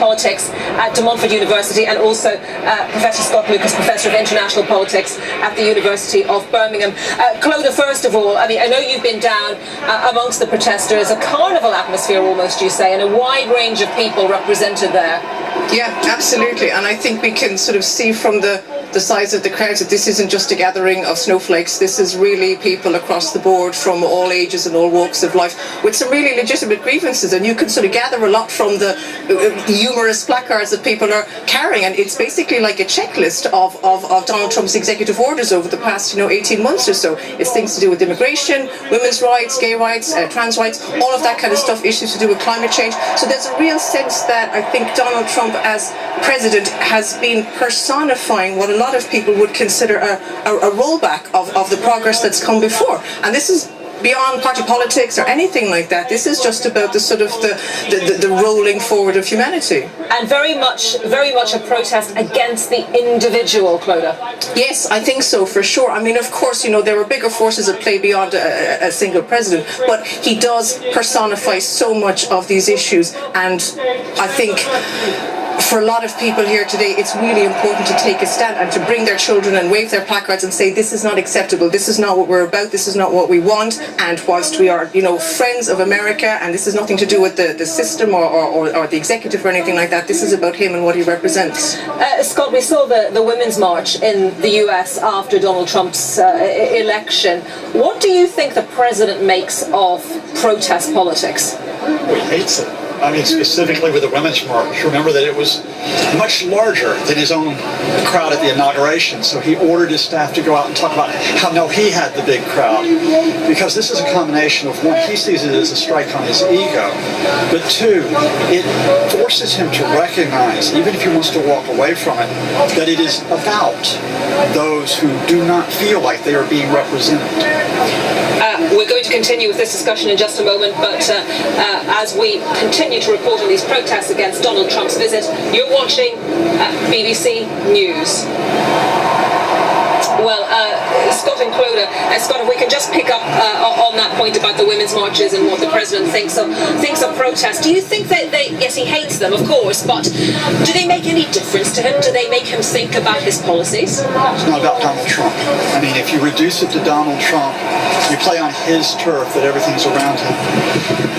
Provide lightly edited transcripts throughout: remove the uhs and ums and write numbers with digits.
Politics at De Montfort University, and also Professor Scott Lucas, Professor of International Politics at the University of Birmingham. Clodagh, first of all, I mean, I know you've been down amongst the protesters, a carnival atmosphere almost, you say, and a wide range of people represented there. Yeah, absolutely. And I think we can sort of see from the size of the crowds that this isn't just a gathering of snowflakes. This is really people across the board from all ages and all walks of life with some really legitimate grievances. And you can sort of gather a lot from the humorous placards that people are carrying. And it's basically like a checklist of Donald Trump's executive orders over the past, 18 months or so. It's things to do with immigration, women's rights, gay rights, trans rights, all of that kind of stuff, issues to do with climate change. So there's a real sense that I think Donald Trump as president has been personifying what a lot of people would consider a rollback of the progress that's come before. And this is beyond party politics or anything like that. This is just about the sort of the rolling forward of humanity. And very much a protest against the individual, Clodagh. Yes, I think so, for sure. I mean, of course, there are bigger forces at play beyond a single president, but he does personify so much of these issues, and I think for a lot of people here today, it's really important to take a stand and to bring their children and wave their placards and say, this is not acceptable, this is not what we're about, this is not what we want. And whilst we are, friends of America, and this has nothing to do with the system or the executive or anything like that, this is about him and what he represents. Scott, we saw the Women's March in the US after Donald Trump's election. What do you think the president makes of protest politics? Well, he hates it. I mean, specifically with the Women's March. Remember that it was much larger than his own crowd at the inauguration, so he ordered his staff to go out and talk about how he had the big crowd. Because this is a combination of, one, he sees it as a strike on his ego, but two, it forces him to recognize, even if he wants to walk away from it, that it is about those who do not feel like they are being represented. We're going to continue with this discussion in just a moment, but as we continue to report on these protests against Donald Trump's visit, you're watching BBC News. Well, Scott and Clodagh, Scott, if we can just pick up on that point about the women's marches and what the president thinks of protests. Do you think that yes, he hates them, of course, but do they make any difference to him? Do they make him think about his policies? It's not about Donald Trump. I mean, if you reduce it to Donald Trump, you play on his turf that everything's around him.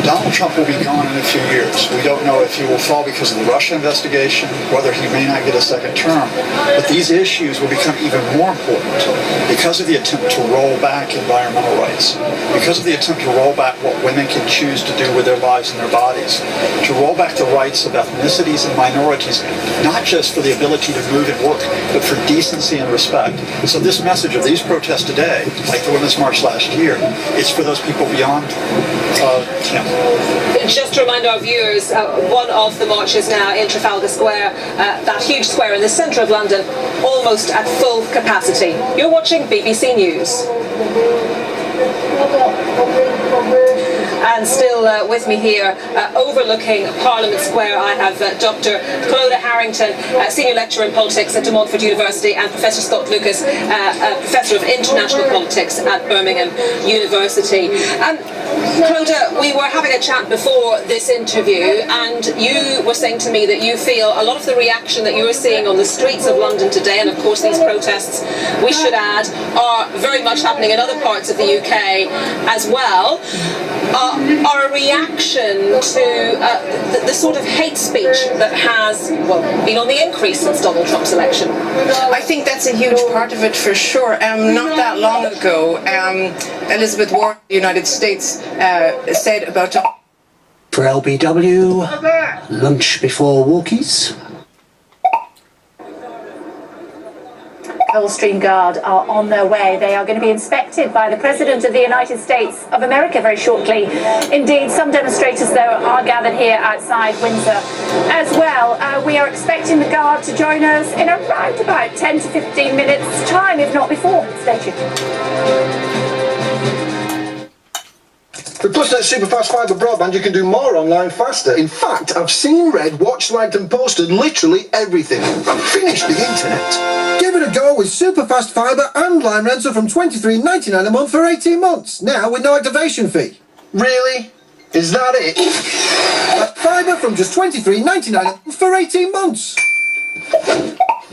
Donald Trump will be gone in a few years. We don't know if he will fall because of the Russia investigation, whether he may not get a second term. But these issues will become even more important because of the attempt to roll back environmental rights, because of the attempt to roll back what women can choose to do with their lives and their bodies, to roll back the rights of ethnicities and minorities, not just for the ability to move and work, but for decency and respect. So this message of these protests today, like the Women's March last year, it's for those people beyond him. Just to remind our viewers, one of the marches now in Trafalgar Square, that huge square in the centre of London, almost at full capacity. You're watching BBC News. And still with me here, overlooking Parliament Square, I have Dr. Clodagh Harrington, Senior Lecturer in Politics at De Montfort University, and Professor Scott Lucas, Professor of International Politics at Birmingham University. Clodagh, we were having a chat before this interview, and you were saying to me that you feel a lot of the reaction that you are seeing on the streets of London today, and of course these protests, we should add, are very much happening in other parts of the UK as well, are a reaction to the sort of hate speech that has been on the increase since Donald Trump's election. I think that's a huge part of it, for sure. Not that long ago, Elizabeth Warren of the United States said about... For LBW, lunch before walkies. Coldstream Guard are on their way. They are going to be inspected by the President of the United States of America very shortly. Indeed, some demonstrators, though, are gathered here outside Windsor as well. We are expecting the Guard to join us in around about 10 to 15 minutes' time, if not before. Stay tuned. With PlusNet Superfast Fibre broadband, you can do more online faster. In fact, I've seen, read, watched, liked and posted literally everything. I've finished the internet. Give it a go with Superfast Fibre and line rental from $23.99 a month for 18 months. Now with no activation fee. Really? Is that it? Fibre from just $23.99 for 18 months.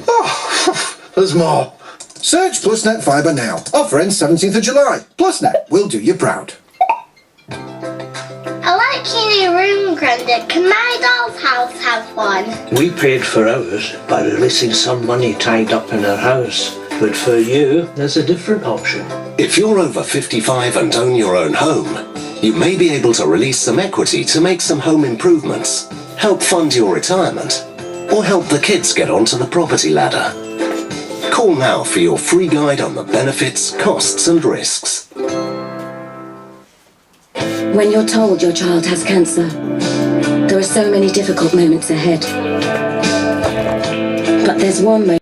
Oh, there's more. Search PlusNet Fibre now. Offer ends 17th of July. PlusNet will do you proud. I like your new room, Grandad. Can my doll's house have one? We paid for ours by releasing some money tied up in our house. But for you, there's a different option. If you're over 55 and own your own home, you may be able to release some equity to make some home improvements, help fund your retirement, or help the kids get onto the property ladder. Call now for your free guide on the benefits, costs and risks. When you're told your child has cancer, there are so many difficult moments ahead. But there's one moment